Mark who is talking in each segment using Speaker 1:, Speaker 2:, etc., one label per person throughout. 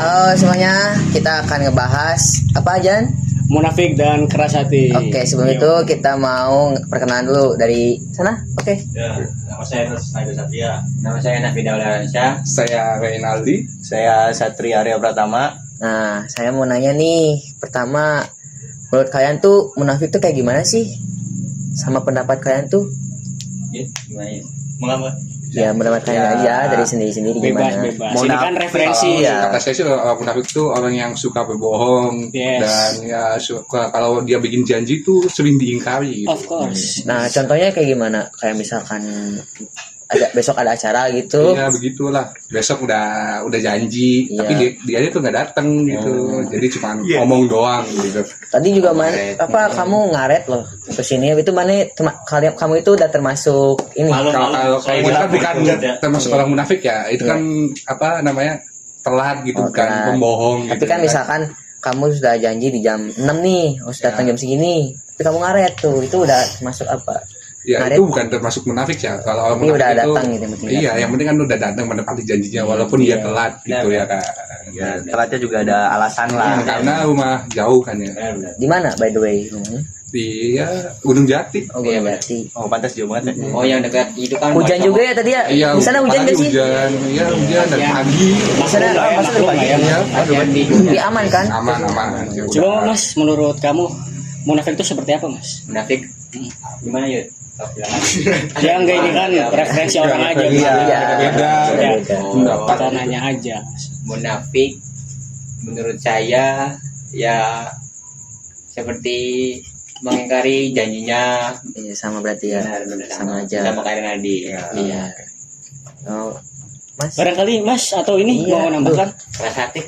Speaker 1: Halo semuanya, kita akan ngebahas apa aja?
Speaker 2: Munafik dan keras hati.
Speaker 1: Oke, sebelum itu kita mau perkenalan dulu dari sana. Oke.
Speaker 3: Ya, nama saya Snyder Satria.
Speaker 4: Nama saya Nafida Udaransyah.
Speaker 5: Saya Reynaldi.
Speaker 4: Saya Satria Arya Pratama.
Speaker 1: Nah, saya mau nanya nih, pertama, menurut kalian tuh munafik tuh kayak gimana sih? Sama pendapat kalian tuh?
Speaker 4: Ya, gimana ya?
Speaker 3: Mengapa?
Speaker 1: Ya, pendapat kalian
Speaker 4: Ya,
Speaker 1: aja dari sendiri-sendiri
Speaker 2: Bebas,
Speaker 1: gimana?
Speaker 2: bebas. Ini
Speaker 4: Munafik,
Speaker 2: kan referensi.
Speaker 1: ya.
Speaker 5: Kata saya sih munafik itu orang yang suka berbohong
Speaker 2: Yes.
Speaker 5: dan ya suka kalau dia bikin janji tuh sering diingkari. Gitu.
Speaker 2: Of course.
Speaker 1: Nah, contohnya kayak gimana? Kayak misalkan besok ada acara gitu.
Speaker 5: Iya begitulah. Besok udah janji,
Speaker 1: Iya.
Speaker 5: tapi dia tuh nggak datang gitu. Jadi cuma
Speaker 3: Iya.
Speaker 5: ngomong doang gitu.
Speaker 1: Tadi juga
Speaker 4: Ngaret.
Speaker 1: kamu ngaret loh ke sini itu mana kamu itu udah termasuk ini.
Speaker 5: Kalau
Speaker 3: saya
Speaker 5: itu kan
Speaker 3: munafik,
Speaker 5: bukan
Speaker 3: ya.
Speaker 5: termasuk
Speaker 1: Iya.
Speaker 5: orang munafik ya. Itu
Speaker 1: Iya.
Speaker 5: kan apa namanya telat gitu,
Speaker 1: Oh,
Speaker 5: bukan
Speaker 1: telat.
Speaker 5: pembohong.
Speaker 1: Tapi
Speaker 5: gitu,
Speaker 1: kan misalkan kamu sudah janji di jam 6 nih, harus datang
Speaker 5: Ya.
Speaker 1: jam segini. Tapi kamu ngaret tuh, itu udah masuk apa?
Speaker 5: Ya
Speaker 1: ngaret.
Speaker 5: itu bukan termasuk munafik ya. Kalau
Speaker 1: Ini
Speaker 5: munafik
Speaker 1: udah
Speaker 5: itu,
Speaker 1: datang gitu, yang penting
Speaker 5: Iya,
Speaker 1: datang.
Speaker 5: yang penting kan udah datang menepati janjinya walaupun
Speaker 1: Iya.
Speaker 5: dia telat gitu ya kak.
Speaker 4: Ya, telatnya juga ada alasan lah.
Speaker 5: Karena rumah jauh kan ya.
Speaker 4: Benar-benar.
Speaker 1: Di mana by the way rumahnya?
Speaker 5: Di Gunung Jati.
Speaker 1: Oh,
Speaker 4: Iya,
Speaker 1: Gunung Jati.
Speaker 4: Oh, pantas jauh banget ya.
Speaker 2: Oh, yang dekat itu kan.
Speaker 1: Hujan juga ya tadi ya?
Speaker 5: Iya.
Speaker 1: Di sana hujan
Speaker 5: pagi
Speaker 1: gak sih?
Speaker 5: Hujan, iya hujan dari
Speaker 2: Iya.
Speaker 5: pagi.
Speaker 1: Di sana masa dari pagi.
Speaker 5: Iya,
Speaker 1: Tapi aman kan?
Speaker 5: aman. Ya,
Speaker 2: Coba
Speaker 5: udah.
Speaker 2: Mas, menurut kamu munafik itu seperti apa, Mas?
Speaker 4: Munafik. Gimana ya?
Speaker 2: Ya enggak, ini kan referensi orang aja.
Speaker 4: Iya.
Speaker 5: Beda.
Speaker 2: Ya,
Speaker 5: Pendapat.
Speaker 2: kita nanya aja.
Speaker 4: Munafik menurut saya ya seperti mengingkari janjinya.
Speaker 1: Iya sama berarti ya.
Speaker 4: Benar,
Speaker 1: Sama aja.
Speaker 4: Sama kayak Nadi.
Speaker 1: Iya. Oh, Mas.
Speaker 2: Barangkali Mas atau ini
Speaker 1: Iya,
Speaker 2: mau nambahkan?
Speaker 4: Keras hati.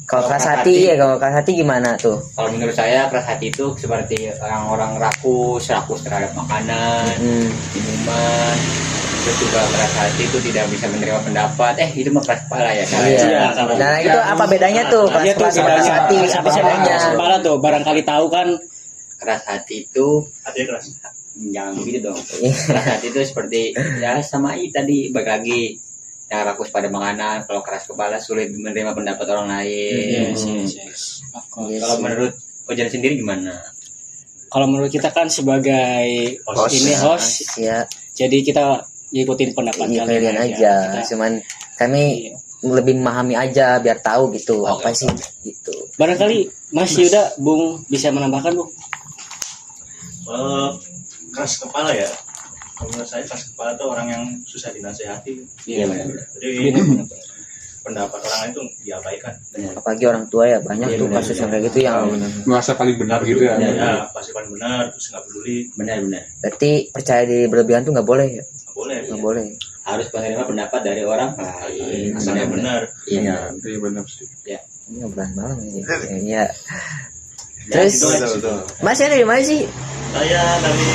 Speaker 1: Kalau keras hati ya, kalau keras hati gimana tuh?
Speaker 4: Kalau menurut saya keras hati itu seperti orang-orang rakus terhadap makanan,
Speaker 1: Hmm.
Speaker 4: minuman. Terus juga keras hati itu tidak bisa menerima pendapat. Itu mah keras kepala ya.
Speaker 1: Iya. Nah, itu apa bedanya tuh?
Speaker 2: Iya tuh
Speaker 1: Keras keras
Speaker 2: bedanya.
Speaker 1: hati
Speaker 2: Keras
Speaker 1: apa
Speaker 2: hati sama
Speaker 1: bedanya?
Speaker 2: keras kepala tuh. Barangkali tahu kan.
Speaker 4: Keras hati itu
Speaker 3: Hatinya keras.
Speaker 4: jangan begitu dong.
Speaker 1: Iya.
Speaker 4: Keras hati itu seperti ya sama tadi bagi lagi yang rakus pada makanan. Kalau keras kepala sulit menerima pendapat orang lain.
Speaker 2: Yes. Of course.
Speaker 1: Yes.
Speaker 4: Kalau menurut Ojan sendiri gimana?
Speaker 2: Kalau menurut kita kan sebagai
Speaker 3: Host.
Speaker 2: ini host,
Speaker 1: Ya,
Speaker 2: jadi kita ngikutin pendapat
Speaker 1: iya,
Speaker 2: kalian
Speaker 1: kalian aja.
Speaker 2: Kita-
Speaker 1: Cuman kami
Speaker 2: Iya.
Speaker 1: lebih memahami aja biar tahu gitu
Speaker 4: Oke,
Speaker 1: apa sih gitu.
Speaker 2: Barangkali Mas Yuda, Bung bisa menambahkan, Bung.
Speaker 3: Keras kepala ya. Kalau menurut saya keras kepala itu orang yang susah dinasehati.
Speaker 4: Iya benar.
Speaker 3: Jadi
Speaker 2: Benar.
Speaker 3: pendapat orang lain itu diabaikan.
Speaker 1: Apalagi orang tua ya banyak
Speaker 4: Iya,
Speaker 1: tuh
Speaker 4: benar,
Speaker 1: kasus
Speaker 4: benar.
Speaker 1: yang kayak gitu yang
Speaker 5: Merasa paling benar gitu ya.
Speaker 3: Ya, pasti paling benar, terus nggak peduli.
Speaker 4: Benar.
Speaker 1: berarti percaya diri berlebihan tuh nggak boleh ya?
Speaker 3: Nggak boleh.
Speaker 1: Nggak boleh.
Speaker 4: Harus menerima pendapat dari orang lain.
Speaker 3: Asalnya benar.
Speaker 4: Iya.
Speaker 5: Iya benar sih.
Speaker 1: Ini obrolan malam ini. Iya.
Speaker 3: Ya,
Speaker 1: Terus
Speaker 3: gitu aja.
Speaker 1: Mas ya dari mana sih?
Speaker 3: Saya dari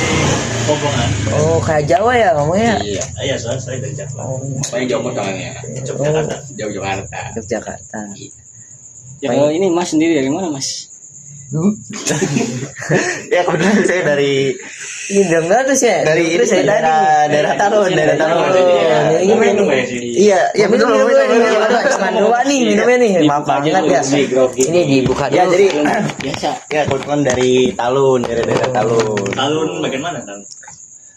Speaker 3: Kombongan.
Speaker 1: Oh kayak Jawa ya ngomongnya.
Speaker 4: Iya.
Speaker 3: Iya, saya dari Jakarta.
Speaker 1: Oh,
Speaker 4: Paling jauh potongannya.
Speaker 3: Yogyakarta.
Speaker 4: Jauh Jakarta.
Speaker 1: Yogyakarta.
Speaker 2: Ya kalau ini Mas sendiri dari mana, Mas?
Speaker 4: Ya kebetulan saya dari
Speaker 1: Ini dengar tuh ya. Terus saya tadi.
Speaker 4: daerah Talun.
Speaker 1: Ini gimana
Speaker 3: Minum
Speaker 1: nih?
Speaker 3: ya sini.
Speaker 4: Iya,
Speaker 1: Minum cuma dua nih minumnya nih. Maaf banget ya. Ini dibuka dulu.
Speaker 4: Ya jadi
Speaker 2: Biasa.
Speaker 4: ya kebetulan dari Talun, dari daerah Talun.
Speaker 3: Talun bagian mana, Talun?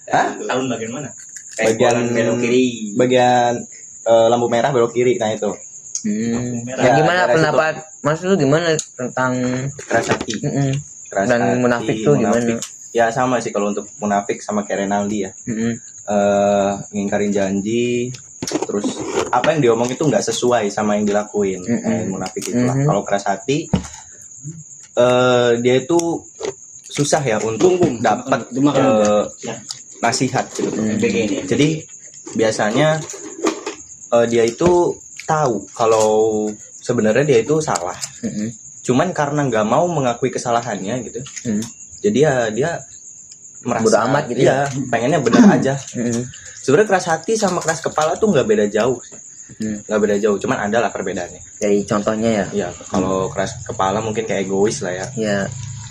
Speaker 4: Hah?
Speaker 3: Talun bagian mana?
Speaker 4: Bagian
Speaker 6: belok kiri.
Speaker 4: Bagian lampu merah belok kiri, nah itu.
Speaker 1: Ya,
Speaker 4: Ya,
Speaker 1: gimana
Speaker 4: daerah
Speaker 1: pendapat Mas lu gimana tentang
Speaker 4: Keras hati. Keras
Speaker 1: dan
Speaker 4: hati,
Speaker 1: munafik tuh gimana?
Speaker 4: munafik. Ya sama sih kalau untuk munafik sama kayak Renaldi ya. Ngingkarin janji, terus apa yang diomong itu nggak sesuai sama yang dilakuin. Munafik itulah. Kalau keras hati, dia itu susah ya untuk dapat nasihat gitu. Jadi biasanya dia itu tahu kalau sebenarnya dia itu salah. Cuman karena nggak mau mengakui kesalahannya gitu. Jadi ya dia merasa
Speaker 1: Bodo amat gitu
Speaker 4: ya, pengennya benar aja. Sebenarnya keras hati sama keras kepala tuh nggak beda jauh sih. Nggak beda jauh, cuman ada lah perbedaannya.
Speaker 1: Dari contohnya ya.
Speaker 4: Ya kalau keras kepala mungkin kayak egois lah ya.
Speaker 1: Ya,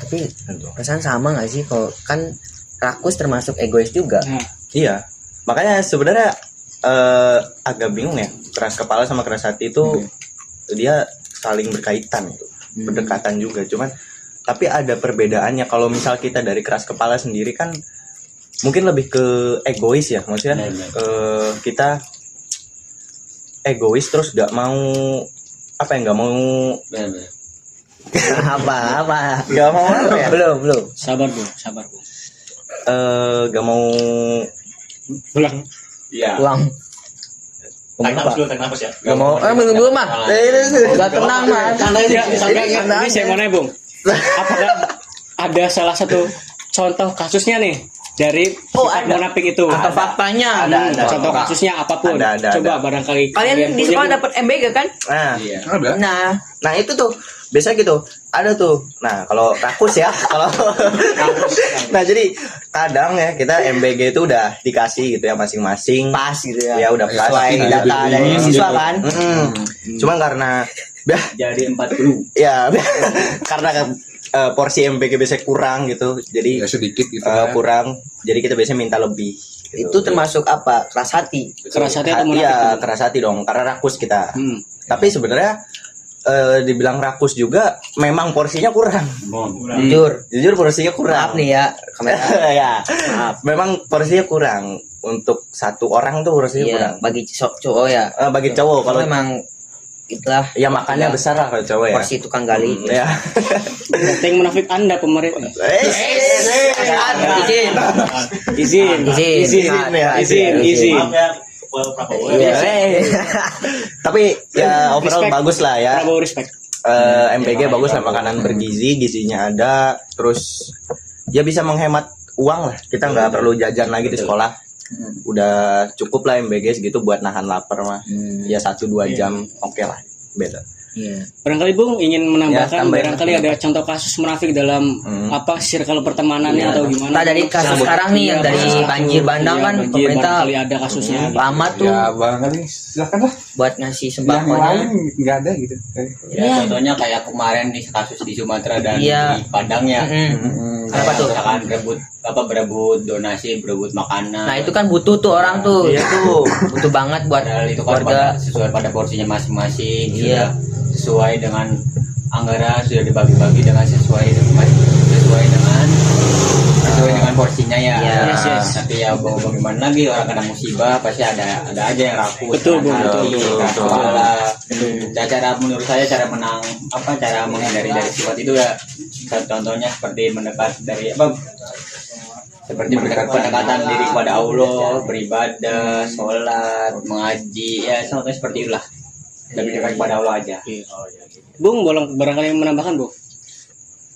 Speaker 1: tapi
Speaker 4: Tentu.
Speaker 1: perasaan sama nggak sih kalau kan rakus termasuk egois juga.
Speaker 4: Iya, makanya sebenarnya agak bingung ya, keras kepala sama keras hati itu gitu, dia saling berkaitan gitu, berdekatan juga. Cuman tapi ada perbedaannya. Kalau misal kita dari keras kepala sendiri kan mungkin lebih ke egois ya, maksudnya kita egois terus nggak mau nggak mau
Speaker 1: apa
Speaker 4: nggak mau apa ya?
Speaker 1: belum
Speaker 2: Sabar Bu.
Speaker 4: Nggak mau
Speaker 2: Pulang.
Speaker 3: Iya.
Speaker 1: uang
Speaker 3: Tarik nafas dulu, tarik nafas ya.
Speaker 1: gak mau minum dulu mah gak tenang mah
Speaker 2: Ini saya mau nanya Bung. Apakah ada salah satu contoh kasusnya nih dari sifat
Speaker 1: ada.
Speaker 2: munafik itu?
Speaker 1: atau faktanya
Speaker 4: Ada.
Speaker 2: Contoh kasusnya apapun.
Speaker 4: Ada.
Speaker 2: Coba barangkali
Speaker 1: kalian di
Speaker 2: punya,
Speaker 1: sekolah
Speaker 2: Bu.
Speaker 1: dapat MBG kan
Speaker 5: Ada.
Speaker 1: nah
Speaker 4: itu tuh biasa gitu, ada tuh. Nah kalau rakus ya, kalau nah jadi kadang ya kita MBG itu udah dikasih gitu ya masing-masing,
Speaker 1: pas gitu ya
Speaker 4: ya udah pas
Speaker 1: sesuai data dari siswa kan.
Speaker 4: Cuman karena
Speaker 3: Jadi 40.
Speaker 4: ya karena porsi MBG biasanya kurang gitu, jadi
Speaker 5: Ya sedikit gitu kan.
Speaker 4: kurang, jadi kita biasanya minta lebih gitu.
Speaker 1: itu termasuk apa keras hati
Speaker 2: Keras hati atau munafik?
Speaker 4: Iya keras hati dong, karena rakus kita. Tapi sebenarnya dibilang rakus juga memang porsinya kurang. Jujur porsinya kurang.
Speaker 1: maaf nih ya kamera
Speaker 4: Ya,
Speaker 1: maaf
Speaker 4: memang porsinya kurang untuk satu orang tuh porsinya
Speaker 1: iya
Speaker 4: kurang.
Speaker 1: bagi cowok ya
Speaker 4: Bagi cowok kalau
Speaker 1: kalau memang itulah
Speaker 4: ya makannya besar lah kalau cowok ya.
Speaker 1: porsi tukang gali
Speaker 4: Ya.
Speaker 2: Berarti yang munafik Anda pemerintah.
Speaker 1: izin
Speaker 2: Izin.
Speaker 3: Maaf ya, Prabowo.
Speaker 1: Iya.
Speaker 4: Tapi ya overall
Speaker 2: Respect.
Speaker 4: bagus lah ya.
Speaker 2: Prabowo respect.
Speaker 4: MBG bagus lah, makanan bergizi, gizinya ada, terus ya bisa menghemat uang lah. Kita nggak perlu jajan lagi di sekolah. Udah cukup lah MBG segitu buat nahan lapar mah. Ya 1-2 jam oke lah. Beda.
Speaker 1: Iya.
Speaker 2: Barangkali Bung ingin menambahkan,
Speaker 4: tambahin.
Speaker 2: barangkali ada contoh kasus munafik dalam circle pertemanannya atau gimana?
Speaker 1: Nah, dari kasus sekarang nih yang dari banjir bandang kan
Speaker 2: banjir,
Speaker 1: pemerintah
Speaker 2: barangkali ada kasusnya.
Speaker 1: lama tuh
Speaker 5: Ya barangkali silakan lah.
Speaker 1: buat ngasih
Speaker 5: Yang lain
Speaker 1: sembakonya.
Speaker 5: nggak ada gitu.
Speaker 6: Ya, contohnya kayak kemarin di kasus di Sumatera dan
Speaker 1: Iya.
Speaker 6: di Padang ya.
Speaker 1: Kenapa tuh?
Speaker 6: Misalkan berebut donasi, berebut makanan.
Speaker 1: Nah, itu kan butuh tuh orang tuh.
Speaker 4: Iya tuh.
Speaker 1: Butuh banget buat
Speaker 6: Padahal itu kan
Speaker 1: keluarga.
Speaker 6: sesuai pada porsinya masing-masing.
Speaker 1: Iya.
Speaker 6: Sudah sesuai dengan anggaran, sudah dibagi-bagi dengan sesuai dengan porsinya ya.
Speaker 1: Iya.
Speaker 2: Yes.
Speaker 6: Tapi ya mau bagaimana lagi, orang kena musibah pasti ada aja yang rakus.
Speaker 2: Betul, Bung.
Speaker 6: keras kepala. Cara menurut saya cara menghindari dari sifat itu ya, contohnya seperti mendekat dari seperti pendekatan diri kepada Allah, beribadah, sholat, mengaji, ya contohnya seperti itulah. Lebih dekat kepada Allah aja.
Speaker 2: Bung, barangkali yang menambahkan, Bung.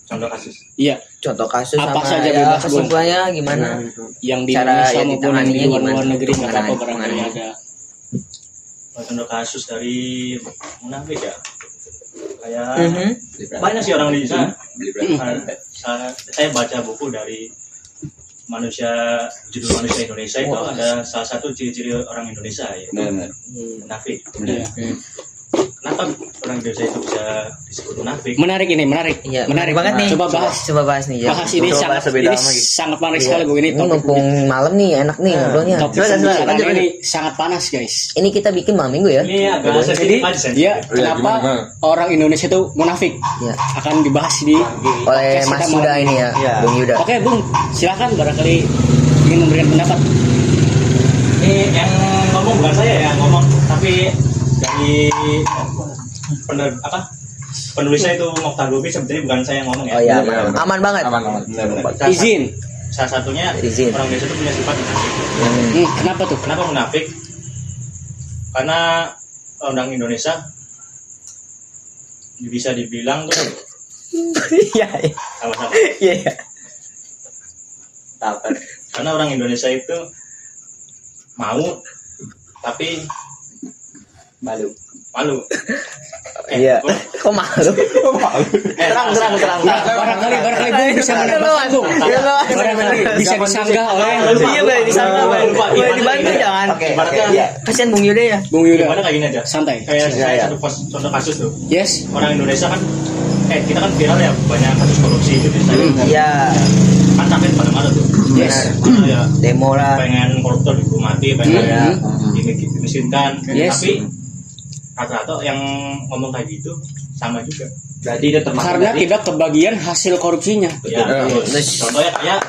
Speaker 3: Contoh kasus.
Speaker 2: Iya,
Speaker 1: Contoh kasus
Speaker 2: Apa
Speaker 1: sama
Speaker 2: saja
Speaker 1: ya,
Speaker 2: bebas, Bun.
Speaker 1: kesimpulannya gimana?
Speaker 2: yang di
Speaker 1: Cara
Speaker 2: Indonesia
Speaker 1: yang
Speaker 2: maupun yang di
Speaker 1: ditanganinya
Speaker 2: luar
Speaker 1: gimana?
Speaker 2: negeri nggak apa-apa, barangkali
Speaker 1: Penanganannya.
Speaker 2: ada.
Speaker 3: Contoh kasus dari munafik ya. Kayak
Speaker 1: Mhm.
Speaker 3: banyak sih orang di sana. Saya baca buku dari judul manusia Indonesia itu ada salah satu ciri-ciri orang Indonesia ya,
Speaker 6: Benar.
Speaker 3: munafik.
Speaker 2: Iya.
Speaker 3: Kenapa orang Indonesia itu bisa disebut munafik?
Speaker 2: Menarik ini, menarik.
Speaker 1: Iya,
Speaker 2: Menarik
Speaker 1: banget nih.
Speaker 2: Coba bahas.
Speaker 1: Coba bahas nih ya.
Speaker 2: Bahas ini
Speaker 4: Coba
Speaker 2: sangat
Speaker 4: bahas lebih dalam lagi.
Speaker 2: sangat menarik sekali, Bung. Ini
Speaker 1: Ini
Speaker 2: topik
Speaker 1: mumpung malam nih enak nih ngobrolnya.
Speaker 2: topik
Speaker 4: Silakan,
Speaker 2: pembicaraan
Speaker 4: lanjut,
Speaker 2: ini sangat panas, guys.
Speaker 1: Ini kita bikin malam minggu ya.
Speaker 3: Ini agak
Speaker 2: Jadi
Speaker 3: sensitif aja sensitif.
Speaker 2: dia kenapa
Speaker 5: gimana?
Speaker 2: orang Indonesia itu munafik
Speaker 1: Ya.
Speaker 2: akan dibahas di
Speaker 1: Oleh
Speaker 2: podcast
Speaker 1: Mas
Speaker 2: kita
Speaker 1: Yuda
Speaker 2: malam
Speaker 1: ini ya,
Speaker 4: Iya.
Speaker 1: Bung Yuda.
Speaker 2: Oke, Bung, silakan barangkali ingin memberikan pendapat.
Speaker 3: Ini yang ngomong bukan saya ya ngomong, tapi dari penulisnya itu Mokhtar Gobi, sebenarnya bukan saya yang ngomong ya.
Speaker 1: Oh iya,
Speaker 5: Iya,
Speaker 1: aman banget.
Speaker 5: Aman.
Speaker 2: Izin.
Speaker 3: Salah satunya
Speaker 1: Izin.
Speaker 3: orang Indonesia itu punya sifat munafik.
Speaker 2: Kenapa tuh?
Speaker 3: Kenapa munafik? Karena orang Indonesia bisa dibilang tuh
Speaker 1: Iya,
Speaker 3: sama-sama.
Speaker 1: iya.
Speaker 3: Karena orang Indonesia itu mau tapi malu.
Speaker 4: Iya.
Speaker 1: Kok malu?
Speaker 4: Terang.
Speaker 2: Barangkali Bung bisa menambahkan, Bung. Barangkali bisa disanggah oleh
Speaker 1: Iya, boleh disanggah, boleh dibantu jangan.
Speaker 4: Oke.
Speaker 3: Ibaratnya
Speaker 1: Kasihan Bung Yuda ya.
Speaker 2: Bung Yuda.
Speaker 3: gimana kayak gini aja.
Speaker 2: Santai.
Speaker 3: Kayak
Speaker 4: Iya, iya.
Speaker 3: satu contoh kasus tuh.
Speaker 2: Yes.
Speaker 3: Orang Indonesia kan kita kan viral ya, banyak kasus korupsi di Indonesia.
Speaker 1: Iya,
Speaker 3: Kan sakit pada mana tuh.
Speaker 2: Yes.
Speaker 3: Ya
Speaker 1: demo lah.
Speaker 3: pengen koruptor dihukum mati, pengen
Speaker 1: Iya.
Speaker 3: dimiskinkan.
Speaker 2: Yes.
Speaker 3: Tapi rata-rata yang ngomong kayak gitu sama juga.
Speaker 6: Berarti itu termasuk
Speaker 2: Karena
Speaker 6: dari-
Speaker 2: tidak kebagian hasil korupsinya.
Speaker 3: Ya, contohnya kayak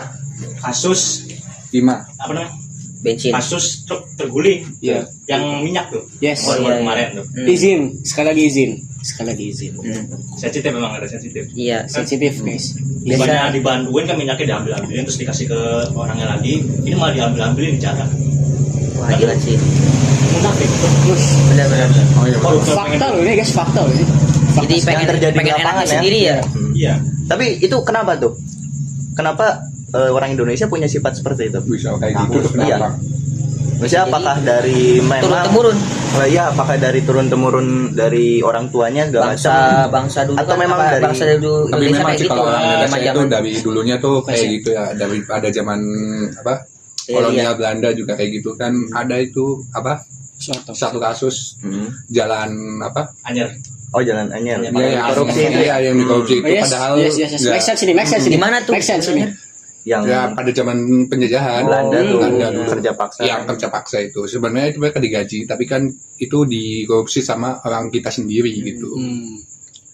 Speaker 3: kasus
Speaker 5: 5.
Speaker 3: apa namanya?
Speaker 1: bensin.
Speaker 3: Kasus truk terguling
Speaker 5: Iya.
Speaker 3: yang minyak tuh.
Speaker 2: Yes.
Speaker 3: Baru kemarin tuh.
Speaker 2: Izin, sekali lagi izin. Sekali lagi izin.
Speaker 3: Sensitif memang ada sensitif.
Speaker 1: Iya,
Speaker 2: Sensitif, guys.
Speaker 3: Bukannya dibantuin kan minyaknya diambil-ambilin terus dikasih ke orangnya lagi. Ini malah diambil-ambilin di jalan.
Speaker 1: wah gila sih.
Speaker 3: Munafik.
Speaker 2: Terus
Speaker 1: Benar-benar.
Speaker 5: Oh iya.
Speaker 3: Koruptor
Speaker 2: fakta loh ini guys, fakta loh ini.
Speaker 1: Jadi
Speaker 4: Yang
Speaker 1: pengen
Speaker 4: terjadi di
Speaker 1: pengen
Speaker 4: lapangan
Speaker 1: enaknya
Speaker 4: ya.
Speaker 1: sendiri ya.
Speaker 3: Iya.
Speaker 4: Tapi itu kenapa tuh? Kenapa orang Indonesia punya sifat seperti itu?
Speaker 5: Bisa kayak gitu tuh
Speaker 4: Iya.
Speaker 5: kenapa?
Speaker 4: Maksudnya
Speaker 1: Jadi,
Speaker 4: apakah dari
Speaker 1: Turun
Speaker 4: memang
Speaker 1: temurun
Speaker 4: Iya, apakah dari turun temurun dari orang tuanya segala macam?
Speaker 1: bangsa dulu
Speaker 4: Atau
Speaker 1: kan
Speaker 4: memang
Speaker 1: apa,
Speaker 4: dari-
Speaker 1: bangsa dulu
Speaker 5: Tapi
Speaker 1: Indonesia
Speaker 5: memang
Speaker 1: kayak
Speaker 5: sih
Speaker 1: gitu.
Speaker 5: kalau orang Indonesia itu
Speaker 1: Zaman-zaman.
Speaker 5: dari dulunya tuh kayak
Speaker 2: Masih.
Speaker 5: gitu ya. Dari pada zaman apa?
Speaker 1: Iya,
Speaker 5: Kolonial Belanda juga kayak gitu kan. Ada itu apa?
Speaker 2: Suatu.
Speaker 5: Satu kasus
Speaker 4: Hmm.
Speaker 5: jalan apa?
Speaker 3: Anyer.
Speaker 4: Oh, jalan anyar.
Speaker 3: Iya,
Speaker 5: Ya, yang
Speaker 4: Korupsi itu ya.
Speaker 5: yang dikorupsi itu
Speaker 2: Oh, yes,
Speaker 5: padahal
Speaker 2: yes, yes, yes.
Speaker 5: nggak-
Speaker 2: Make sense ini, make sense ini.
Speaker 1: Di mana tuh?
Speaker 2: Make sense ini.
Speaker 4: Yang
Speaker 5: ya pada zaman penjajahan
Speaker 4: Belanda tuh
Speaker 5: Belanda dulu.
Speaker 4: kerja paksa.
Speaker 5: Yang kerja paksa itu sebenarnya itu mereka digaji tapi kan itu dikorupsi sama orang kita sendiri gitu.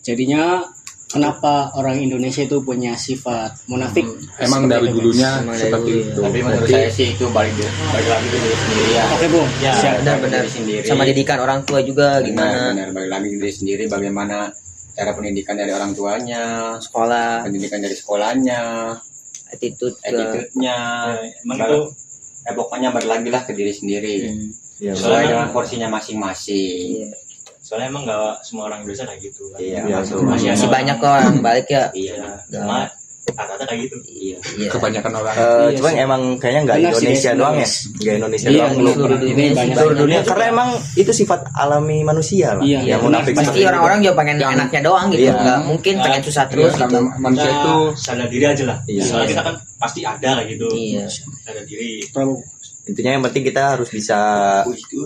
Speaker 2: Jadinya kenapa orang Indonesia itu punya sifat munafik?
Speaker 5: Emang
Speaker 2: Seperti
Speaker 5: dari
Speaker 2: itu,
Speaker 5: dulunya
Speaker 1: Emang dari
Speaker 5: seperti
Speaker 1: dulu.
Speaker 5: itu.
Speaker 6: Tapi menurut
Speaker 5: Berarti
Speaker 6: saya sih itu balik lagi ke diri sendiri ya.
Speaker 2: guys. Oke, Bung.
Speaker 3: Ya,
Speaker 2: Siap.
Speaker 1: Benar-benar.
Speaker 6: Diri sendiri.
Speaker 1: Sama didikan orang tua juga gimana
Speaker 6: Benar, balik lagi ke diri sendiri bagaimana cara pendidikan dari orang tuanya,
Speaker 1: sekolah,
Speaker 6: pendidikan dari sekolahnya,
Speaker 1: attitude ke
Speaker 6: attitude-nya.
Speaker 3: Emang itu
Speaker 6: Pokoknya balik lagi lah ke diri sendiri.
Speaker 4: Iya,
Speaker 6: Sesuai
Speaker 3: Soalnya-
Speaker 6: dengan porsinya masing-masing.
Speaker 1: Iya.
Speaker 3: soalnya emang nggak semua orang Indonesia kayak gitu kan.
Speaker 6: Iya,
Speaker 4: Iya,
Speaker 6: masuk.
Speaker 3: masih
Speaker 1: masih banyak kok orang balik ya.
Speaker 6: Iya.
Speaker 3: Cuma rata-rata kayak gitu.
Speaker 6: Iya.
Speaker 1: Iya.
Speaker 5: kebanyakan orang
Speaker 2: Iya
Speaker 4: cuman
Speaker 2: sih.
Speaker 4: emang kayaknya nggak
Speaker 2: Benar sih,
Speaker 4: Indonesia
Speaker 2: guys,
Speaker 4: doang
Speaker 2: benar.
Speaker 4: ya, nggak Indonesia
Speaker 2: Iya,
Speaker 4: doang,
Speaker 1: seluruh dunia
Speaker 2: ini
Speaker 1: sih,
Speaker 2: banyak.
Speaker 4: seluruh dunia
Speaker 3: juga.
Speaker 4: karena emang itu sifat alami manusia lah,
Speaker 2: Iya,
Speaker 4: yang
Speaker 2: benar.
Speaker 4: munafik
Speaker 1: Pasti
Speaker 4: seperti itu.
Speaker 1: orang-orang juga pengen
Speaker 5: Yang-
Speaker 1: enaknya doang gitu,
Speaker 4: Iya.
Speaker 1: nggak mungkin pengen susah terus
Speaker 5: Iya,
Speaker 1: gitu.
Speaker 5: karena manusia
Speaker 3: Kita
Speaker 5: itu
Speaker 3: sadar diri aja lah.
Speaker 4: Iya.
Speaker 3: Soalnya kita kan pasti ada kayak gitu.
Speaker 1: Iya.
Speaker 3: Sadar diri.
Speaker 4: Intinya yang penting kita harus bisa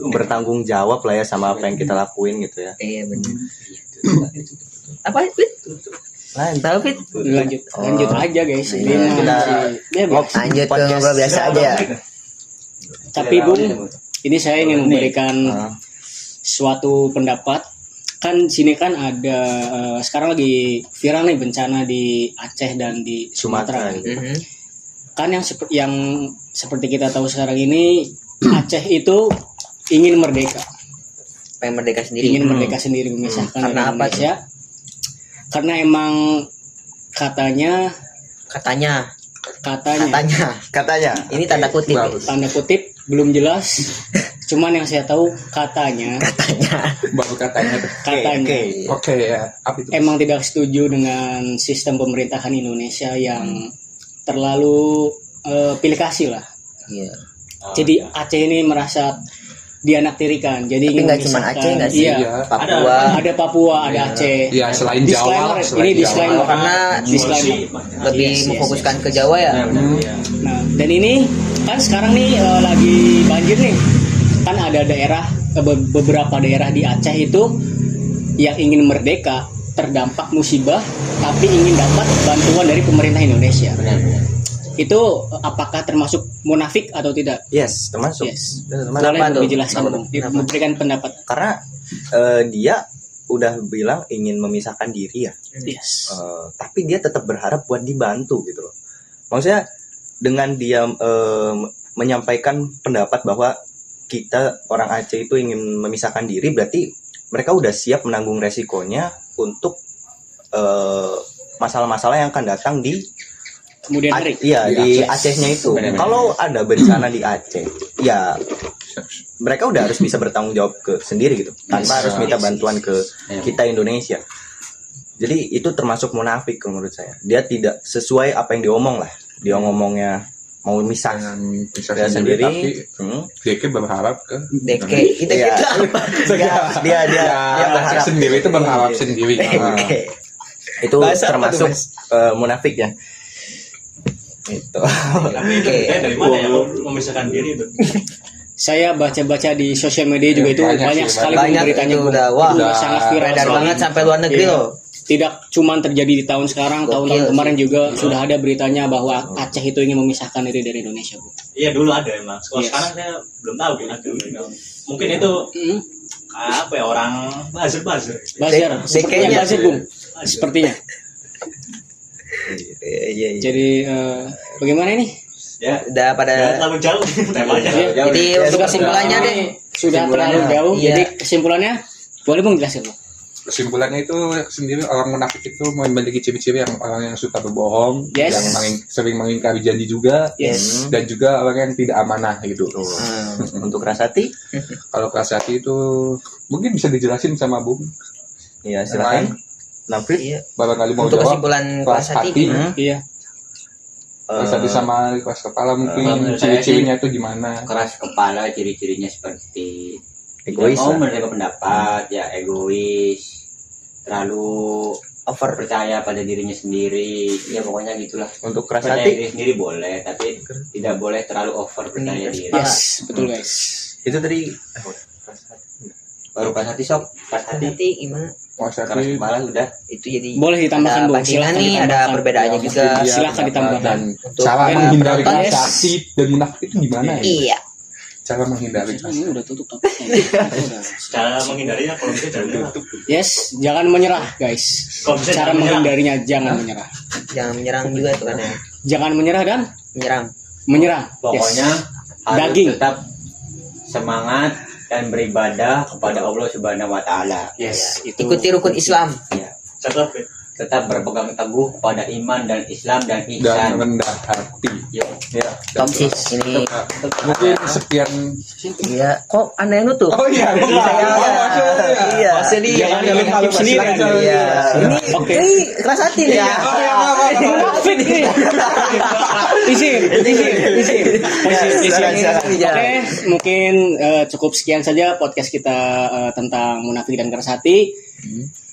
Speaker 4: bertanggung jawab lah ya sama apa yang kita lakuin gitu ya.
Speaker 1: Iya benar. Apa Fit? Lain tahu Fit?
Speaker 2: Lanjut aja guys. Ini
Speaker 4: Iya, kita
Speaker 2: masih- ya, biasa.
Speaker 1: Lanjut ke
Speaker 4: Podcast.
Speaker 1: ngobrol biasa aja ya.
Speaker 2: Tapi Bung, ini saya ingin memberikan
Speaker 4: Ah.
Speaker 2: suatu pendapat. Kan sini kan ada sekarang lagi viral nih bencana di Aceh dan di Sumatera.
Speaker 4: Sumatera.
Speaker 1: Mhm.
Speaker 2: Kan yang seperti kita tahu sekarang ini Aceh itu ingin merdeka,
Speaker 1: Pengen merdeka sendiri.
Speaker 2: ingin merdeka sendiri memisahkan
Speaker 1: Karena
Speaker 2: dari
Speaker 1: apa
Speaker 2: Indonesia. Karena emang katanya
Speaker 1: Katanya,
Speaker 2: katanya
Speaker 4: Katanya.
Speaker 1: ini tanda kutip. ya.
Speaker 5: bagus.
Speaker 2: tanda kutip belum jelas. Cuman yang saya tahu katanya
Speaker 5: Baru katanya.
Speaker 2: katanya
Speaker 5: Oke ya. Apa itu?
Speaker 2: emang tidak setuju dengan sistem pemerintahan Indonesia yang terlalu pilih kasih lah.
Speaker 1: Iya.
Speaker 2: Jadi Aceh ini merasa dianaktirikan. Jadi
Speaker 1: Tapi
Speaker 2: ingin
Speaker 1: nggak cuma
Speaker 2: memisahkan.
Speaker 1: Aceh nggak sih?
Speaker 2: Iya.
Speaker 5: Iya.
Speaker 1: Papua.
Speaker 2: Ada Papua, ada Aceh.
Speaker 5: Ya selain Jawa,
Speaker 2: Disclaimer,
Speaker 5: selain
Speaker 2: ini
Speaker 5: Jawa.
Speaker 2: disclaimer.
Speaker 1: Karena
Speaker 2: Disclaimer.
Speaker 1: lebih
Speaker 2: Yes, yes,
Speaker 1: memfokuskan ke Jawa ya.
Speaker 2: Nah, dan ini kan sekarang nih lagi banjir nih. Kan ada daerah beberapa daerah di Aceh itu yang ingin merdeka terdampak musibah tapi ingin dapat bantuan dari pemerintah Indonesia. Itu apakah termasuk munafik atau tidak?
Speaker 4: Yes, termasuk.
Speaker 2: Yes.
Speaker 4: Termasuk.
Speaker 2: Boleh
Speaker 1: Kenapa tuh?
Speaker 2: dijelaskan,
Speaker 4: Kenapa
Speaker 2: Bung?
Speaker 1: Kenapa?
Speaker 2: Memberikan pendapat.
Speaker 4: Karena dia udah bilang ingin memisahkan diri ya.
Speaker 2: Yes.
Speaker 4: Tapi dia tetap berharap buat dibantu gitu loh. Maksudnya dengan dia menyampaikan pendapat bahwa kita orang Aceh itu ingin memisahkan diri, berarti mereka udah siap menanggung resikonya untuk masalah-masalah yang akan datang di
Speaker 2: Kemudian hari.
Speaker 4: iya di
Speaker 5: Aceh.
Speaker 4: Acehnya itu.
Speaker 6: Benar-benar.
Speaker 4: Kalau ada bencana di Aceh, ya mereka udah harus bisa bertanggung jawab ke sendiri gitu, tanpa harus minta bantuan ke kita Indonesia. Jadi itu termasuk munafik menurut saya. Dia tidak sesuai apa yang diomong lah. Dia ngomongnya mau misah
Speaker 5: Dengan bisa
Speaker 4: dia
Speaker 5: sendiri,
Speaker 4: sendiri.
Speaker 5: tapi dia berharap ke
Speaker 1: Deke, kita
Speaker 4: Iya.
Speaker 1: kita
Speaker 4: dia
Speaker 5: ya,
Speaker 4: berharap
Speaker 5: sendiri itu berharap sendiri.
Speaker 1: Deke.
Speaker 4: itu
Speaker 1: Bahasa apa
Speaker 4: termasuk
Speaker 1: tuh,
Speaker 4: munafik ya. Itu.
Speaker 3: Tapi itu
Speaker 1: Oke.
Speaker 3: dari mana ya memisahkan diri itu?
Speaker 2: Saya baca-baca di sosial media juga itu
Speaker 5: Banyak
Speaker 2: banyak
Speaker 5: sih,
Speaker 2: sekali
Speaker 1: banyak
Speaker 2: beritanya
Speaker 1: itu
Speaker 2: Bung.
Speaker 1: udah, wah,
Speaker 2: Itu
Speaker 5: udah
Speaker 2: sangat viral
Speaker 1: beredar
Speaker 2: sekali.
Speaker 1: banget sampai luar negeri
Speaker 2: Iya.
Speaker 1: loh.
Speaker 2: Tidak cuman terjadi di tahun sekarang,
Speaker 1: Gokil
Speaker 2: tahun-tahun
Speaker 1: sih.
Speaker 2: kemarin juga sudah ada beritanya bahwa Aceh itu ingin memisahkan diri dari Indonesia, Bu.
Speaker 3: Iya dulu ada emang. Kalau
Speaker 2: Yes.
Speaker 3: sekarang saya belum tahu kan ada. mungkin itu
Speaker 2: Hmm.
Speaker 3: apa ya, orang buzzer.
Speaker 2: Bazar. Sepertinya bazar, Bung. Sepertinya.
Speaker 4: Iya.
Speaker 2: Jadi bagaimana ini?
Speaker 6: Ya,
Speaker 4: Udah pada
Speaker 3: terlalu jauh temanya.
Speaker 6: jauh.
Speaker 4: jadi untuk kesimpulannya deh.
Speaker 2: Sudah terlalu jauh.
Speaker 4: Iya.
Speaker 2: Jadi kesimpulannya boleh Bung jelasin, Bung.
Speaker 5: Kesimpulannya itu sendiri, orang munafik itu memiliki ciri-ciri yang orang yang suka berbohong,
Speaker 2: Yes.
Speaker 5: yang sering mengingkari janji juga,
Speaker 2: Yes.
Speaker 5: dan juga orang yang tidak amanah gitu.
Speaker 4: Untuk Rasati,
Speaker 5: Kalau keras hati itu mungkin bisa dijelasin sama Bung.
Speaker 4: iya
Speaker 5: Yang lain,
Speaker 4: silakan. Nafrid, iya.
Speaker 5: barangkali mau
Speaker 4: Untuk
Speaker 5: jawab.
Speaker 4: kesimpulan
Speaker 5: keras
Speaker 4: Rasati
Speaker 5: hati,
Speaker 4: gimana?
Speaker 2: Iya.
Speaker 5: keras hati sama keras kepala mungkin
Speaker 6: menurut saya
Speaker 5: ciri-cirinya itu gimana?
Speaker 6: Keras kepala ciri-cirinya seperti
Speaker 4: Egois
Speaker 6: tidak mau
Speaker 4: lah.
Speaker 6: menerima pendapat, ya egois, terlalu
Speaker 4: Over.
Speaker 6: percaya pada dirinya sendiri, ya pokoknya gitulah.
Speaker 4: Untuk keras
Speaker 6: Percaya
Speaker 4: hati
Speaker 6: diri sendiri boleh, tapi tidak boleh terlalu over percaya diri.
Speaker 2: Yes, betul guys.
Speaker 4: itu tadi
Speaker 6: Baru keras hati sok, keras hati,
Speaker 4: gimana?
Speaker 5: Keras
Speaker 6: keras
Speaker 5: hati
Speaker 6: kepala udah.
Speaker 4: Itu jadi
Speaker 2: Boleh ditambahkan,
Speaker 4: ada
Speaker 2: Bung.
Speaker 4: bandingan
Speaker 2: Silakan
Speaker 4: nih, ada
Speaker 2: ditambahkan.
Speaker 4: perbedaannya juga.
Speaker 5: Iya,
Speaker 2: Silakan ditambahkan.
Speaker 5: dan
Speaker 4: Untuk
Speaker 5: cara
Speaker 4: para
Speaker 5: menghindari
Speaker 4: penonton,
Speaker 5: keras
Speaker 2: yes.
Speaker 5: hati dan munafik itu gimana ya?
Speaker 4: Iya.
Speaker 5: Cara menghindari keras
Speaker 2: Ini udah tutup topiknya. Udah.
Speaker 3: Cara menghindarinya kalau bisa jangan menyerah.
Speaker 2: Yes, jangan menyerah guys.
Speaker 3: Kalau bisa
Speaker 2: Cara
Speaker 3: jangan menyerah.
Speaker 2: menghindarinya jangan menyerah.
Speaker 4: Jangan menyerang juga itu kan ya.
Speaker 2: Jangan menyerah dan
Speaker 4: Menyerang.
Speaker 2: menyerah.
Speaker 6: Pokoknya harus
Speaker 2: Daging.
Speaker 6: tetap semangat dan beribadah kepada Allah Subhanahu wa taala.
Speaker 2: Yes, itu.
Speaker 4: Ikuti rukun Islam.
Speaker 6: Ya.
Speaker 3: Tetap
Speaker 6: Tetap berpegang teguh pada iman dan Islam dan
Speaker 5: dan
Speaker 6: ihsan.
Speaker 5: rendah hati.
Speaker 6: Yo.
Speaker 5: Ya.
Speaker 1: Tom sih ini
Speaker 5: Mungkin sekian.
Speaker 1: iya kok aneh lu tuh.
Speaker 5: Oh iya,
Speaker 1: Iya.
Speaker 2: Jangan nyalain hakim sendiri.
Speaker 1: Iya. Ini
Speaker 2: Oke.
Speaker 1: ini keras hati nih ya.
Speaker 2: Munafik nih. Izin.
Speaker 1: Iya.
Speaker 2: Oke, mungkin cukup sekian saja podcast kita tentang munafik dan keras hati.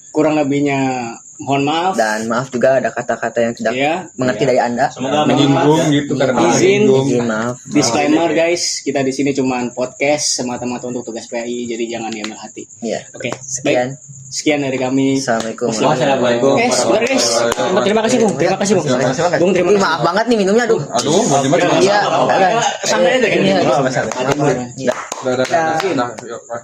Speaker 2: Kurang lebihnya mohon maaf.
Speaker 1: Dan maaf juga ada kata-kata yang tidak
Speaker 2: Ya,
Speaker 1: mengerti dari Anda.
Speaker 3: semoga
Speaker 5: Menyinggung gitu karena
Speaker 2: Izin.
Speaker 5: menyinggung.
Speaker 1: Izin maaf.
Speaker 2: disclaimer guys, kita di sini cuman podcast semata-mata untuk tugas PAI, jadi jangan diambil hati.
Speaker 1: Iya.
Speaker 2: Oke,
Speaker 1: Sekian.
Speaker 2: baik. Sekian dari kami.
Speaker 1: Assalamualaikum.
Speaker 6: Wassalamualaikum.
Speaker 2: Sebentar guys. Terima kasih Bung. Terima kasih Bung. Bung terima
Speaker 1: Ini
Speaker 2: kasih.
Speaker 1: maaf banget nih minumnya aduh.
Speaker 5: Aduh, mau gimana?
Speaker 1: Iya.
Speaker 2: Santai aja kan.
Speaker 1: Iya.
Speaker 4: Oh, masalah.
Speaker 1: Iya.
Speaker 5: Nah, yuk, Mas.